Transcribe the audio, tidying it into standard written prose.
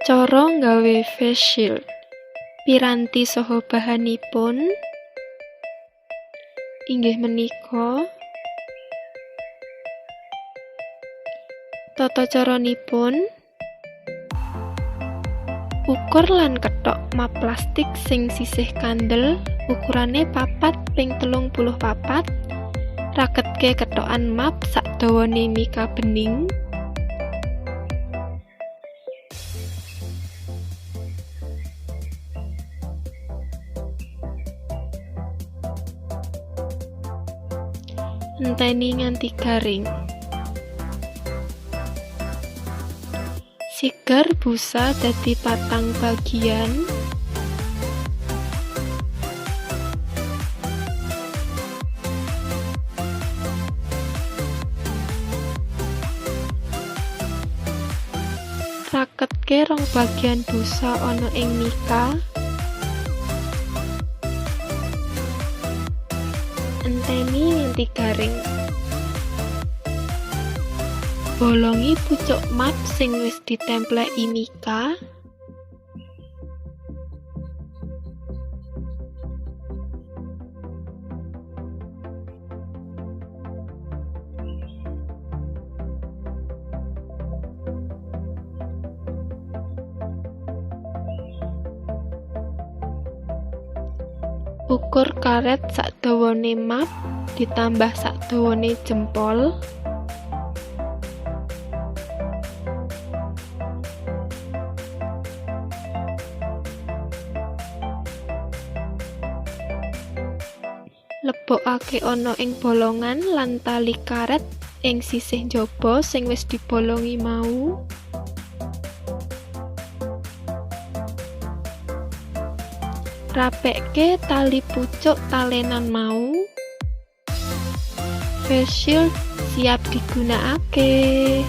Cara nggawe face shield. Piranti saha bahanipun inggih menika tata caranipun ukur lan kethok map plastik sing sisih kandel ukurane 4x34, raketke kethokan map sak dawane mika bening. Enteni nganti garing. Sigar busa dadi patang bagian. Raketke rong bagian busa ana ing mika. Enteni nganti garing. Bolongi pucuk map sing wis ditempleki mika. Ukur karet sak dawane map ditambah sak dawane jempol. Lebokake ana ing bolongan lan tali karet ing sisih njaba sing wis dibolongi mau. Rapekke tali pucuk talenan mau. Face shield siap digunakake.